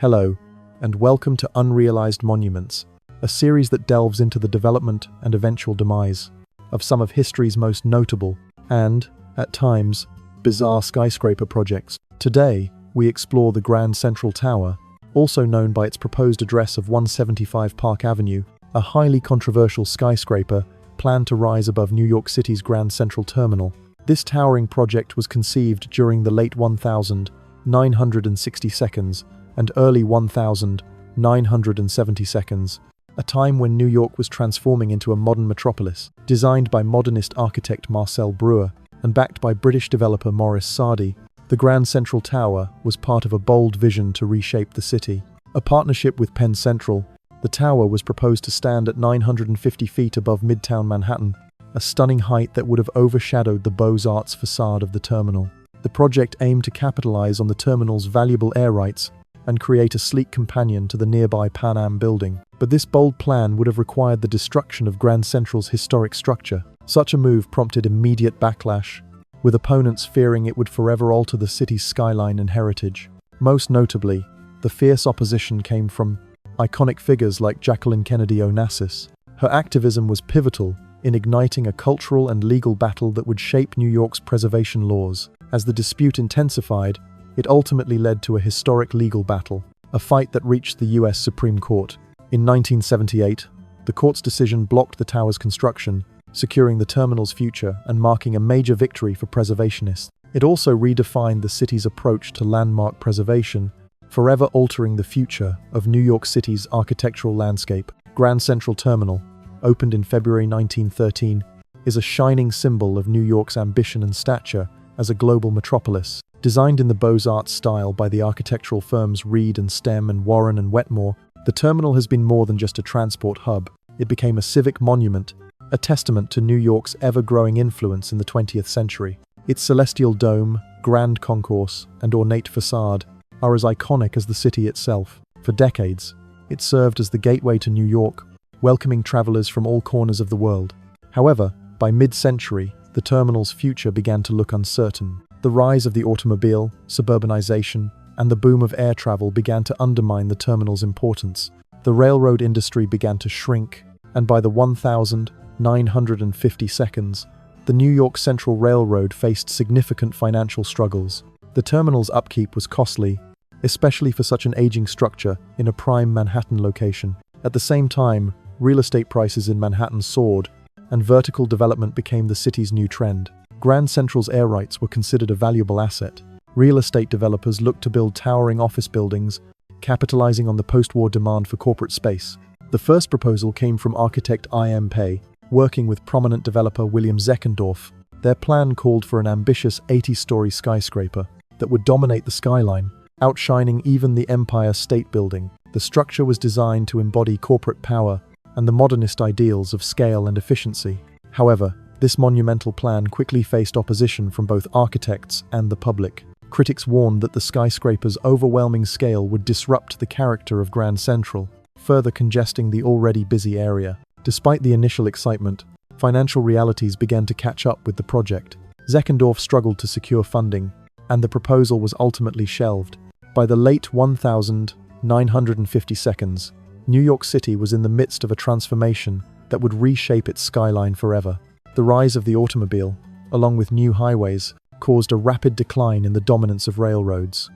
Hello, and welcome to Unrealized Monuments, a series that delves into the development and eventual demise of some of history's most notable and, at times, bizarre skyscraper projects. Today, we explore the Grand Central Tower, also known by its proposed address of 175 Park Avenue, a highly controversial skyscraper planned to rise above New York City's Grand Central Terminal. This towering project was conceived during the late 1960s and early 1970s, a time when New York was transforming into a modern metropolis. Designed by modernist architect Marcel Breuer and backed by British developer Maurice Sardy, the Grand Central Tower was part of a bold vision to reshape the city. A partnership with Penn Central, the tower was proposed to stand at 950 feet above Midtown Manhattan, a stunning height that would have overshadowed the Beaux-Arts facade of the terminal. The project aimed to capitalize on the terminal's valuable air rights and create a sleek companion to the nearby Pan Am building. But this bold plan would have required the destruction of Grand Central's historic structure. Such a move prompted immediate backlash, with opponents fearing it would forever alter the city's skyline and heritage. Most notably, the fierce opposition came from iconic figures like Jacqueline Kennedy Onassis. Her activism was pivotal in igniting a cultural and legal battle that would shape New York's preservation laws. As the dispute intensified, it ultimately led to a historic legal battle, a fight that reached the US Supreme Court. In 1978, the court's decision blocked the tower's construction, securing the terminal's future and marking a major victory for preservationists. It also redefined the city's approach to landmark preservation, forever altering the future of New York City's architectural landscape. Grand Central Terminal, opened in February 1913, is a shining symbol of New York's ambition and stature as a global metropolis. Designed in the Beaux-Arts style by the architectural firms Reed and Stem and Warren and Wetmore, the terminal has been more than just a transport hub. It became a civic monument, a testament to New York's ever-growing influence in the 20th century. Its celestial dome, grand concourse, and ornate facade are as iconic as the city itself. For decades, it served as the gateway to New York, welcoming travelers from all corners of the world. However, by mid-century, the terminal's future began to look uncertain. The rise of the automobile, suburbanization, and the boom of air travel began to undermine the terminal's importance. The railroad industry began to shrink, and by the 1950s, the New York Central Railroad faced significant financial struggles. The terminal's upkeep was costly, especially for such an aging structure in a prime Manhattan location. At the same time, real estate prices in Manhattan soared, and vertical development became the city's new trend. Grand Central's air rights were considered a valuable asset. Real estate developers looked to build towering office buildings, capitalizing on the post-war demand for corporate space. The first proposal came from architect I.M. Pei, working with prominent developer William Zeckendorf. Their plan called for an ambitious 80-story skyscraper that would dominate the skyline, outshining even the Empire State Building. The structure was designed to embody corporate power and the modernist ideals of scale and efficiency. However, this monumental plan quickly faced opposition from both architects and the public. Critics warned that the skyscraper's overwhelming scale would disrupt the character of Grand Central, further congesting the already busy area. Despite the initial excitement, financial realities began to catch up with the project. Zeckendorf struggled to secure funding, and the proposal was ultimately shelved. By the late 1950s, New York City was in the midst of a transformation that would reshape its skyline forever. The rise of the automobile, along with new highways, caused a rapid decline in the dominance of railroads.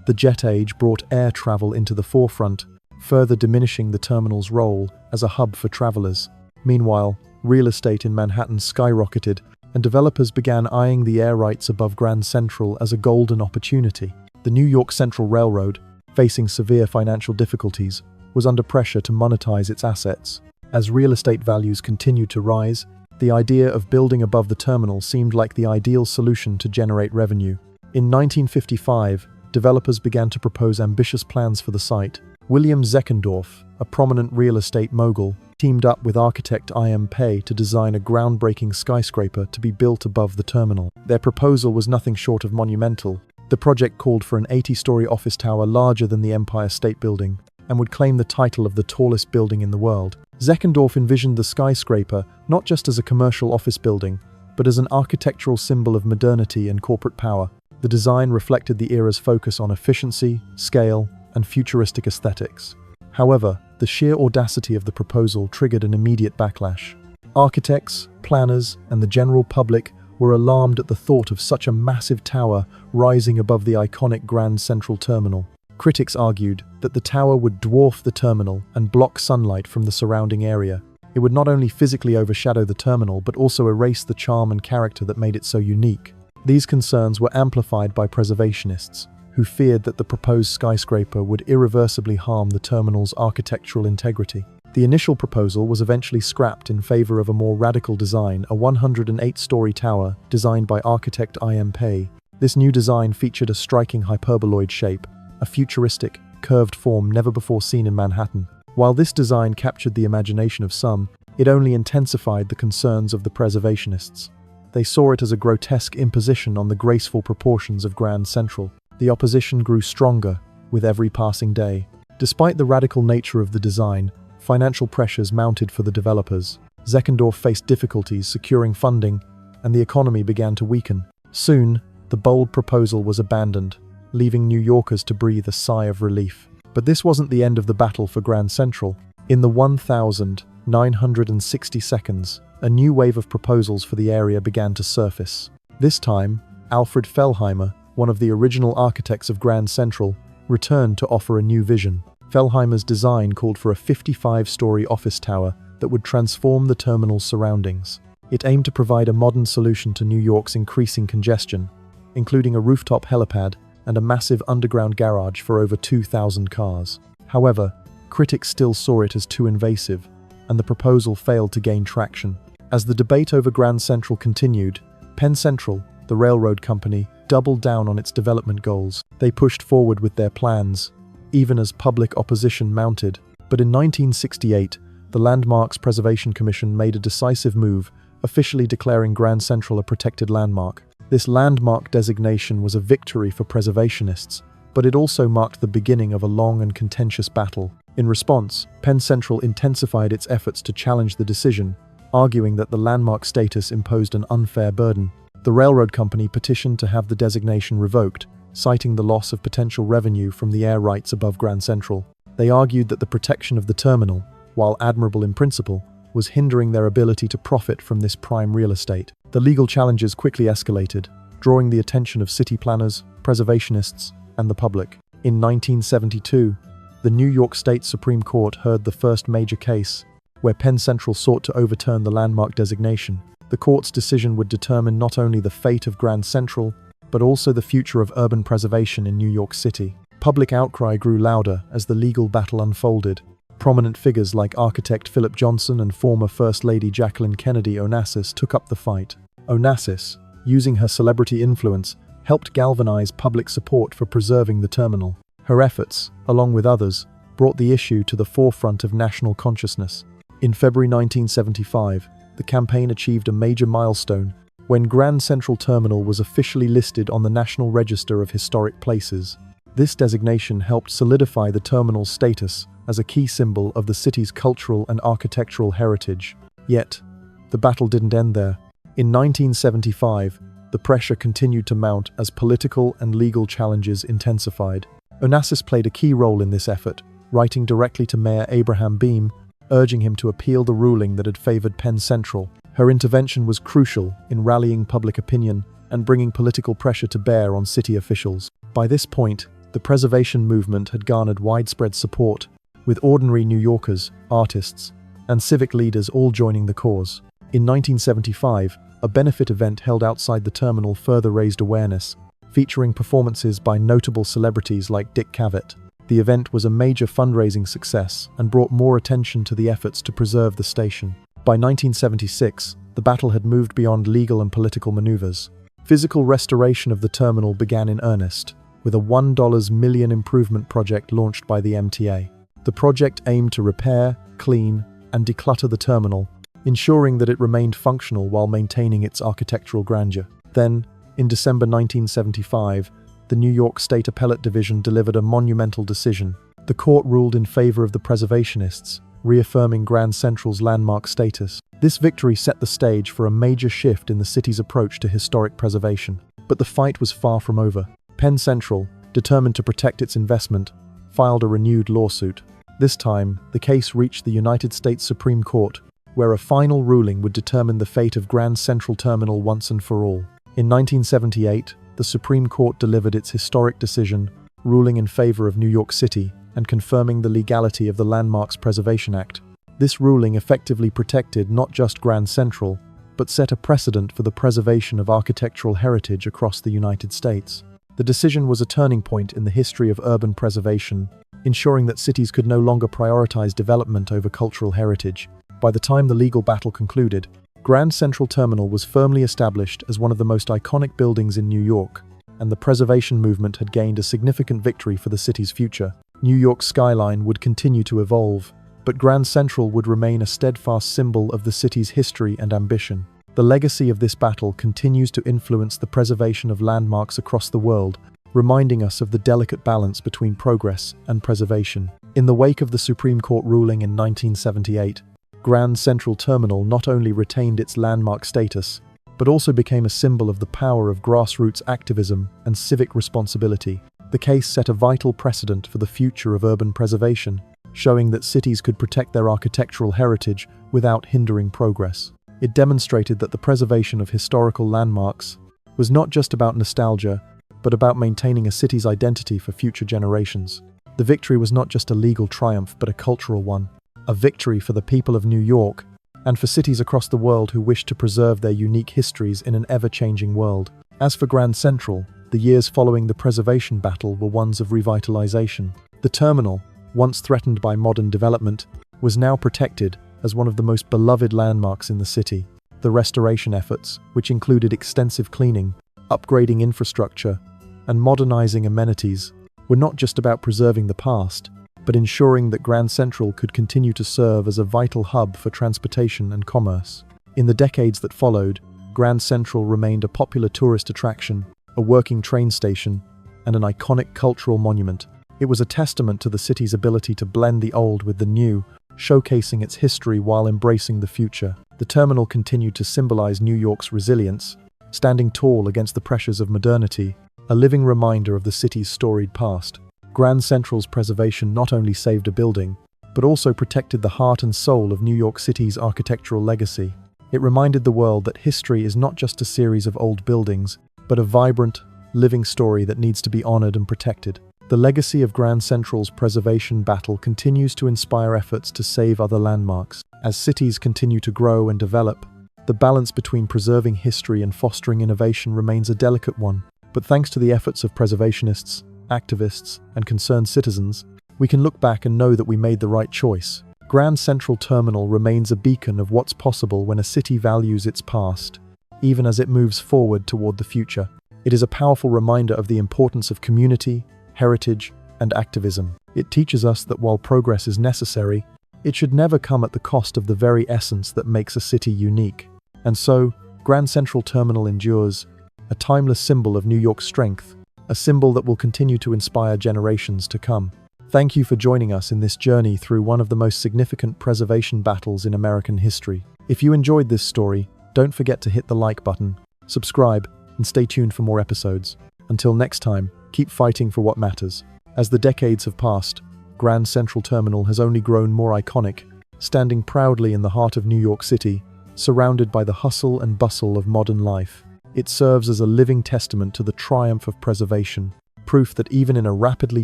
The jet age brought air travel into the forefront, further diminishing the terminal's role as a hub for travelers. Meanwhile, real estate in Manhattan skyrocketed, and developers began eyeing the air rights above Grand Central as a golden opportunity. The New York Central Railroad, facing severe financial difficulties, was under pressure to monetize its assets. As real estate values continued to rise, the idea of building above the terminal seemed like the ideal solution to generate revenue. In 1955, developers began to propose ambitious plans for the site. William Zeckendorf, a prominent real estate mogul, teamed up with architect I.M. Pei to design a groundbreaking skyscraper to be built above the terminal. Their proposal was nothing short of monumental. The project called for an 80-story office tower larger than the Empire State Building and would claim the title of the tallest building in the world. Zeckendorf envisioned the skyscraper not just as a commercial office building, but as an architectural symbol of modernity and corporate power. The design reflected the era's focus on efficiency, scale, and futuristic aesthetics. However, the sheer audacity of the proposal triggered an immediate backlash. Architects, planners, and the general public were alarmed at the thought of such a massive tower rising above the iconic Grand Central Terminal. Critics argued that the tower would dwarf the terminal and block sunlight from the surrounding area. It would not only physically overshadow the terminal, but also erase the charm and character that made it so unique. These concerns were amplified by preservationists, who feared that the proposed skyscraper would irreversibly harm the terminal's architectural integrity. The initial proposal was eventually scrapped in favor of a more radical design, a 108-story tower designed by architect I.M. Pei. This new design featured a striking hyperboloid shape, a futuristic, curved form never before seen in Manhattan. While this design captured the imagination of some, it only intensified the concerns of the preservationists. They saw it as a grotesque imposition on the graceful proportions of Grand Central. The opposition grew stronger with every passing day. Despite the radical nature of the design, financial pressures mounted for the developers. Zeckendorf faced difficulties securing funding, and the economy began to weaken. Soon, the bold proposal was abandoned, leaving New Yorkers to breathe a sigh of relief. But this wasn't the end of the battle for Grand Central. In the 1,960 seconds, a new wave of proposals for the area began to surface. This time, Alfred Fellheimer, one of the original architects of Grand Central, returned to offer a new vision. Fellheimer's design called for a 55-story office tower that would transform the terminal's surroundings. It aimed to provide a modern solution to New York's increasing congestion, including a rooftop helipad and a massive underground garage for over 2,000 cars. However, critics still saw it as too invasive, and the proposal failed to gain traction. As the debate over Grand Central continued, Penn Central, the railroad company, doubled down on its development goals. They pushed forward with their plans, even as public opposition mounted. But in 1968, the Landmarks Preservation Commission made a decisive move, officially declaring Grand Central a protected landmark. This landmark designation was a victory for preservationists, but it also marked the beginning of a long and contentious battle. In response, Penn Central intensified its efforts to challenge the decision, arguing that the landmark status imposed an unfair burden. The railroad company petitioned to have the designation revoked, citing the loss of potential revenue from the air rights above Grand Central. They argued that the protection of the terminal, while admirable in principle, was hindering their ability to profit from this prime real estate. The legal challenges quickly escalated, drawing the attention of city planners, preservationists, and the public. In 1972, the New York State Supreme Court heard the first major case, where Penn Central sought to overturn the landmark designation. The court's decision would determine not only the fate of Grand Central, but also the future of urban preservation in New York City. Public outcry grew louder as the legal battle unfolded. Prominent figures like architect Philip Johnson and former First Lady Jacqueline Kennedy Onassis took up the fight. Onassis, using her celebrity influence, helped galvanize public support for preserving the terminal. Her efforts, along with others, brought the issue to the forefront of national consciousness. In February 1975, the campaign achieved a major milestone when Grand Central Terminal was officially listed on the National Register of Historic Places. This designation helped solidify the terminal's status as a key symbol of the city's cultural and architectural heritage. Yet, the battle didn't end there. In 1975, the pressure continued to mount as political and legal challenges intensified. Onassis played a key role in this effort, writing directly to Mayor Abraham Beame, urging him to appeal the ruling that had favored Penn Central. Her intervention was crucial in rallying public opinion and bringing political pressure to bear on city officials. By this point, the preservation movement had garnered widespread support, with ordinary New Yorkers, artists, and civic leaders all joining the cause. In 1975, a benefit event held outside the terminal further raised awareness, featuring performances by notable celebrities like Dick Cavett. The event was a major fundraising success and brought more attention to the efforts to preserve the station. By 1976, the battle had moved beyond legal and political maneuvers. Physical restoration of the terminal began in earnest, with a $1 million improvement project launched by the MTA. The project aimed to repair, clean, and declutter the terminal, ensuring that it remained functional while maintaining its architectural grandeur. Then, in December 1975, the New York State Appellate Division delivered a monumental decision. The court ruled in favor of the preservationists, reaffirming Grand Central's landmark status. This victory set the stage for a major shift in the city's approach to historic preservation. But the fight was far from over. Penn Central, determined to protect its investment, filed a renewed lawsuit. This time, the case reached the United States Supreme Court, where a final ruling would determine the fate of Grand Central Terminal once and for all. In 1978, the Supreme Court delivered its historic decision, ruling in favor of New York City and confirming the legality of the Landmarks Preservation Act. This ruling effectively protected not just Grand Central, but set a precedent for the preservation of architectural heritage across the United States. The decision was a turning point in the history of urban preservation, ensuring that cities could no longer prioritize development over cultural heritage. By the time the legal battle concluded, Grand Central Terminal was firmly established as one of the most iconic buildings in New York, and the preservation movement had gained a significant victory for the city's future. New York's skyline would continue to evolve, but Grand Central would remain a steadfast symbol of the city's history and ambition. The legacy of this battle continues to influence the preservation of landmarks across the world, reminding us of the delicate balance between progress and preservation. In the wake of the Supreme Court ruling in 1978, Grand Central Terminal not only retained its landmark status, but also became a symbol of the power of grassroots activism and civic responsibility. The case set a vital precedent for the future of urban preservation, showing that cities could protect their architectural heritage without hindering progress. It demonstrated that the preservation of historical landmarks was not just about nostalgia, but about maintaining a city's identity for future generations. The victory was not just a legal triumph, but a cultural one. A victory for the people of New York and for cities across the world who wish to preserve their unique histories in an ever-changing world. As for Grand Central, the years following the preservation battle were ones of revitalization. The terminal, once threatened by modern development, was now protected as one of the most beloved landmarks in the city. The restoration efforts, which included extensive cleaning, upgrading infrastructure, and modernizing amenities, were not just about preserving the past, but ensuring that Grand Central could continue to serve as a vital hub for transportation and commerce. In the decades that followed, Grand Central remained a popular tourist attraction, a working train station, and an iconic cultural monument. It was a testament to the city's ability to blend the old with the new, showcasing its history while embracing the future. The terminal continued to symbolize New York's resilience, standing tall against the pressures of modernity, a living reminder of the city's storied past. Grand Central's preservation not only saved a building, but also protected the heart and soul of New York City's architectural legacy. It reminded the world that history is not just a series of old buildings, but a vibrant, living story that needs to be honored and protected. The legacy of Grand Central's preservation battle continues to inspire efforts to save other landmarks. As cities continue to grow and develop, the balance between preserving history and fostering innovation remains a delicate one. But thanks to the efforts of preservationists, activists, and concerned citizens, we can look back and know that we made the right choice. Grand Central Terminal remains a beacon of what's possible when a city values its past, even as it moves forward toward the future. It is a powerful reminder of the importance of community, heritage, and activism. It teaches us that while progress is necessary, it should never come at the cost of the very essence that makes a city unique. And so, Grand Central Terminal endures, a timeless symbol of New York's strength, a symbol that will continue to inspire generations to come. Thank you for joining us in this journey through one of the most significant preservation battles in American history. If you enjoyed this story, don't forget to hit the like button, subscribe, and stay tuned for more episodes. Until next time, keep fighting for what matters. As the decades have passed, Grand Central Terminal has only grown more iconic, standing proudly in the heart of New York City, surrounded by the hustle and bustle of modern life. It serves as a living testament to the triumph of preservation, proof that even in a rapidly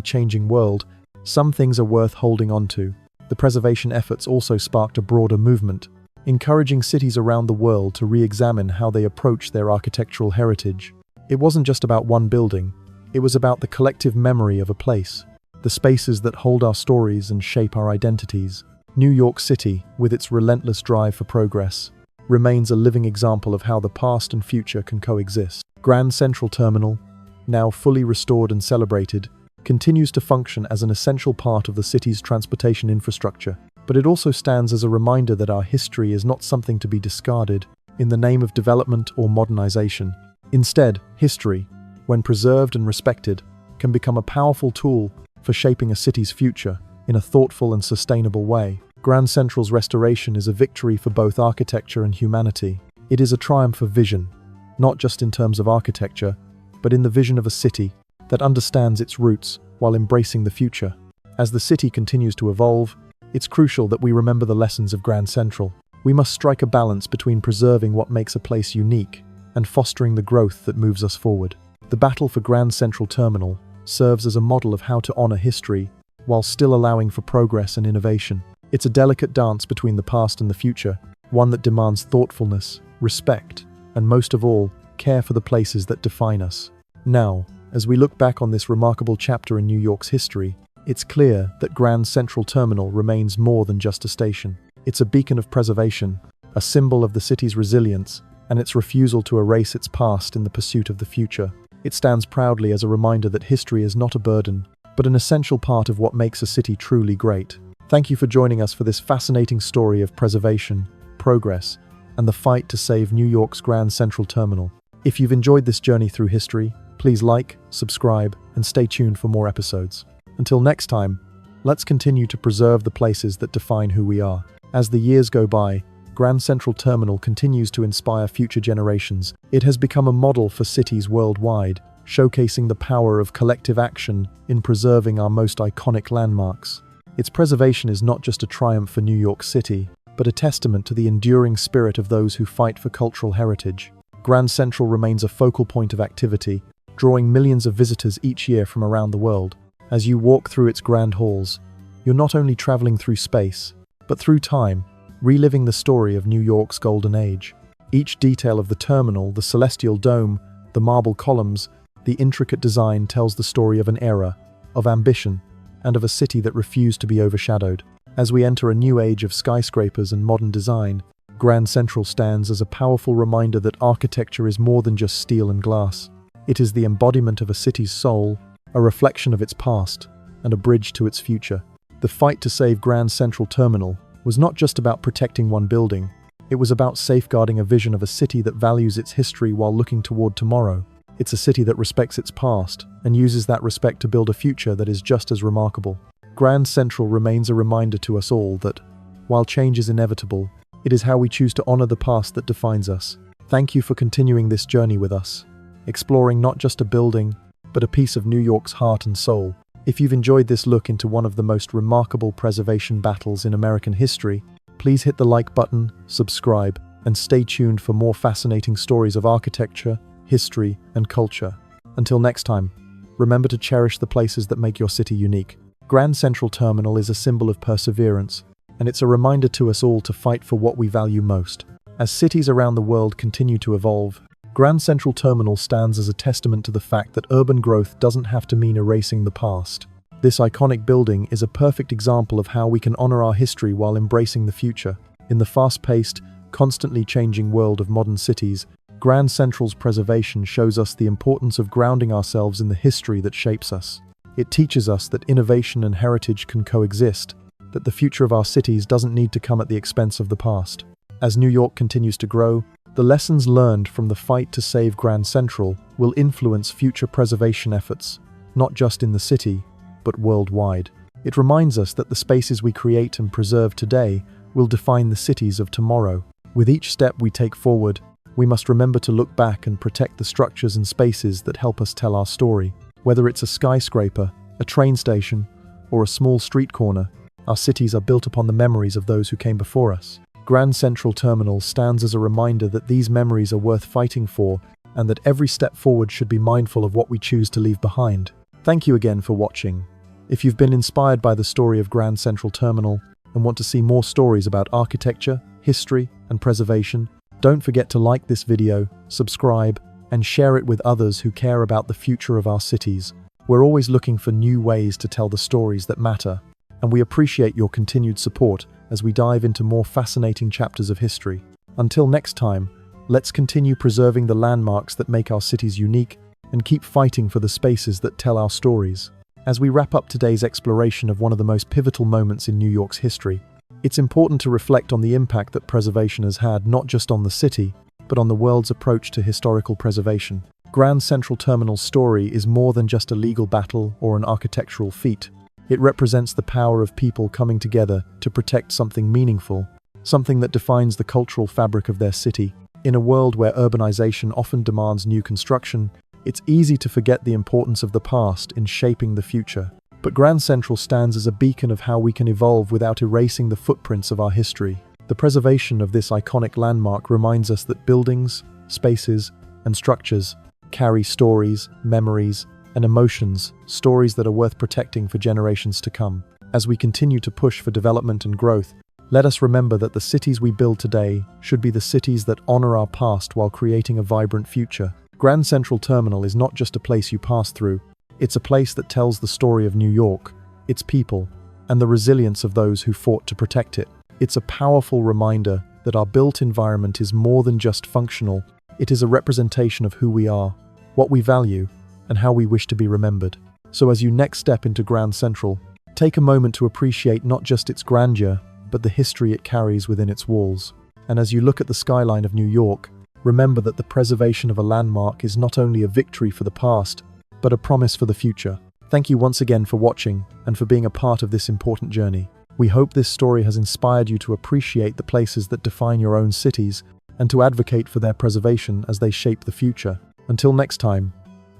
changing world, some things are worth holding on to. The preservation efforts also sparked a broader movement, encouraging cities around the world to re-examine how they approach their architectural heritage. It wasn't just about one building, it was about the collective memory of a place, the spaces that hold our stories and shape our identities. New York City, with its relentless drive for progress, remains a living example of how the past and future can coexist. Grand Central Terminal, now fully restored and celebrated, continues to function as an essential part of the city's transportation infrastructure. But it also stands as a reminder that our history is not something to be discarded in the name of development or modernization. Instead, history, when preserved and respected, can become a powerful tool for shaping a city's future in a thoughtful and sustainable way. Grand Central's restoration is a victory for both architecture and humanity. It is a triumph of vision, not just in terms of architecture, but in the vision of a city that understands its roots while embracing the future. As the city continues to evolve, it's crucial that we remember the lessons of Grand Central. We must strike a balance between preserving what makes a place unique and fostering the growth that moves us forward. The battle for Grand Central Terminal serves as a model of how to honor history while still allowing for progress and innovation. It's a delicate dance between the past and the future, one that demands thoughtfulness, respect, and most of all, care for the places that define us. Now, as we look back on this remarkable chapter in New York's history, it's clear that Grand Central Terminal remains more than just a station. It's a beacon of preservation, a symbol of the city's resilience, and its refusal to erase its past in the pursuit of the future. It stands proudly as a reminder that history is not a burden, but an essential part of what makes a city truly great. Thank you for joining us for this fascinating story of preservation, progress, and the fight to save New York's Grand Central Terminal. If you've enjoyed this journey through history, please like, subscribe, and stay tuned for more episodes. Until next time, let's continue to preserve the places that define who we are. As the years go by, Grand Central Terminal continues to inspire future generations. It has become a model for cities worldwide, showcasing the power of collective action in preserving our most iconic landmarks. Its preservation is not just a triumph for New York City, but a testament to the enduring spirit of those who fight for cultural heritage. Grand Central remains a focal point of activity, drawing millions of visitors each year from around the world. As you walk through its grand halls, you're not only traveling through space, but through time, reliving the story of New York's golden age. Each detail of the terminal, the celestial dome, the marble columns, the intricate design tells the story of an era, of ambition, and of a city that refused to be overshadowed. As we enter a new age of skyscrapers and modern design, Grand Central stands as a powerful reminder that architecture is more than just steel and glass. It is the embodiment of a city's soul, a reflection of its past, and a bridge to its future. The fight to save Grand Central Terminal was not just about protecting one building, it was about safeguarding a vision of a city that values its history while looking toward tomorrow. It's a city that respects its past and uses that respect to build a future that is just as remarkable. Grand Central remains a reminder to us all that, while change is inevitable, it is how we choose to honor the past that defines us. Thank you for continuing this journey with us, exploring not just a building, but a piece of New York's heart and soul. If you've enjoyed this look into one of the most remarkable preservation battles in American history, please hit the like button, subscribe, and stay tuned for more fascinating stories of architecture, history, and culture. Until next time, remember to cherish the places that make your city unique. Grand Central Terminal is a symbol of perseverance, and it's a reminder to us all to fight for what we value most. As cities around the world continue to evolve, Grand Central Terminal stands as a testament to the fact that urban growth doesn't have to mean erasing the past. This iconic building is a perfect example of how we can honor our history while embracing the future. In the fast-paced, constantly changing world of modern cities, Grand Central's preservation shows us the importance of grounding ourselves in the history that shapes us. It teaches us that innovation and heritage can coexist, that the future of our cities doesn't need to come at the expense of the past. As New York continues to grow, the lessons learned from the fight to save Grand Central will influence future preservation efforts, not just in the city, but worldwide. It reminds us that the spaces we create and preserve today will define the cities of tomorrow. With each step we take forward, we must remember to look back and protect the structures and spaces that help us tell our story. Whether it's a skyscraper, a train station, or a small street corner, our cities are built upon the memories of those who came before us. Grand Central Terminal stands as a reminder that these memories are worth fighting for and that every step forward should be mindful of what we choose to leave behind. Thank you again for watching. If you've been inspired by the story of Grand Central Terminal and want to see more stories about architecture, history, and preservation, don't forget to like this video, subscribe, and share it with others who care about the future of our cities. We're always looking for new ways to tell the stories that matter, and we appreciate your continued support as we dive into more fascinating chapters of history. Until next time, let's continue preserving the landmarks that make our cities unique and keep fighting for the spaces that tell our stories. As we wrap up today's exploration of one of the most pivotal moments in New York's history, it's important to reflect on the impact that preservation has had not just on the city, but on the world's approach to historical preservation. Grand Central Terminal's story is more than just a legal battle or an architectural feat. It represents the power of people coming together to protect something meaningful, something that defines the cultural fabric of their city. In a world where urbanization often demands new construction, it's easy to forget the importance of the past in shaping the future. but Grand Central stands as a beacon of how we can evolve without erasing the footprints of our history. The preservation of this iconic landmark reminds us that buildings, spaces, and structures carry stories, memories, and emotions, stories that are worth protecting for generations to come. As we continue to push for development and growth, let us remember that the cities we build today should be the cities that honor our past while creating a vibrant future. Grand Central Terminal is not just a place you pass through, it's a place that tells the story of New York, its people, and the resilience of those who fought to protect it. It's a powerful reminder that our built environment is more than just functional, it is a representation of who we are, what we value, and how we wish to be remembered. So as you next step into Grand Central, take a moment to appreciate not just its grandeur, but the history it carries within its walls. And as you look at the skyline of New York, remember that the preservation of a landmark is not only a victory for the past, but a promise for the future. Thank you once again for watching and for being a part of this important journey. We hope this story has inspired you to appreciate the places that define your own cities and to advocate for their preservation as they shape the future. Until next time,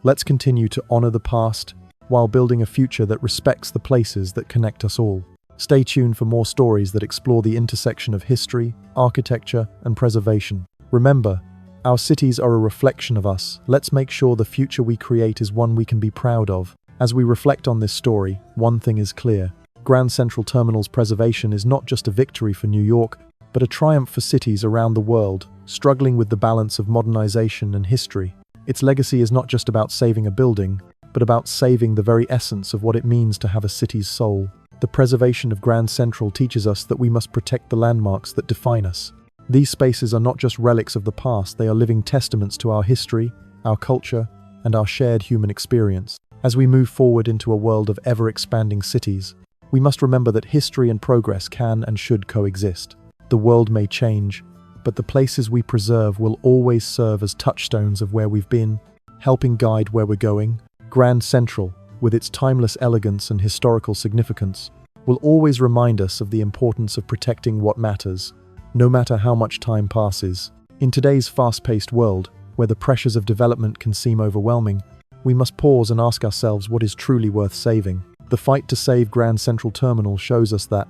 let's continue to honor the past while building a future that respects the places that connect us all. Stay tuned for more stories that explore the intersection of history, architecture, and preservation. Remember, our cities are a reflection of us. Let's make sure the future we create is one we can be proud of. As we reflect on this story, one thing is clear. Grand Central Terminal's preservation is not just a victory for New York, but a triumph for cities around the world, struggling with the balance of modernization and history. Its legacy is not just about saving a building, but about saving the very essence of what it means to have a city's soul. The preservation of Grand Central teaches us that we must protect the landmarks that define us. These spaces are not just relics of the past, they are living testaments to our history, our culture, and our shared human experience. As we move forward into a world of ever-expanding cities, we must remember that history and progress can and should coexist. The world may change, but the places we preserve will always serve as touchstones of where we've been, helping guide where we're going. Grand Central, with its timeless elegance and historical significance, will always remind us of the importance of protecting what matters, no matter how much time passes. In today's fast-paced world, where the pressures of development can seem overwhelming, we must pause and ask ourselves what is truly worth saving. The fight to save Grand Central Terminal shows us that,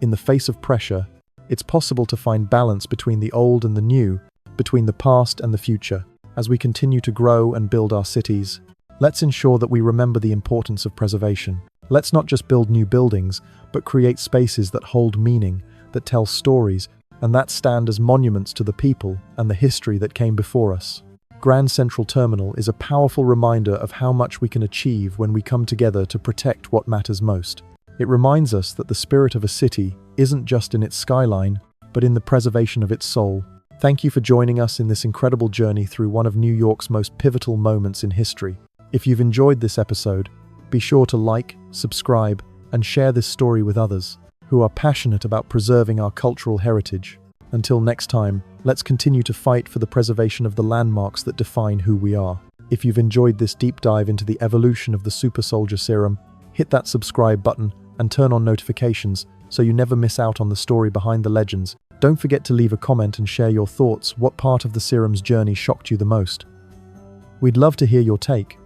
in the face of pressure, it's possible to find balance between the old and the new, between the past and the future. As we continue to grow and build our cities, let's ensure that we remember the importance of preservation. Let's not just build new buildings, but create spaces that hold meaning, that tell stories, and that stand as monuments to the people and the history that came before us. Grand Central Terminal is a powerful reminder of how much we can achieve when we come together to protect what matters most. It reminds us that the spirit of a city isn't just in its skyline, but in the preservation of its soul. Thank you for joining us in this incredible journey through one of New York's most pivotal moments in history. If you've enjoyed this episode, be sure to like, subscribe, and share this story with others who are passionate about preserving our cultural heritage. Until next time, let's continue to fight for the preservation of the landmarks that define who we are. If you've enjoyed this deep dive into the evolution of the Super Soldier Serum, hit that subscribe button and turn on notifications so you never miss out on the story behind the legends. Don't forget to leave a comment and share your thoughts. What part of the serum's journey shocked you the most? We'd love to hear your take.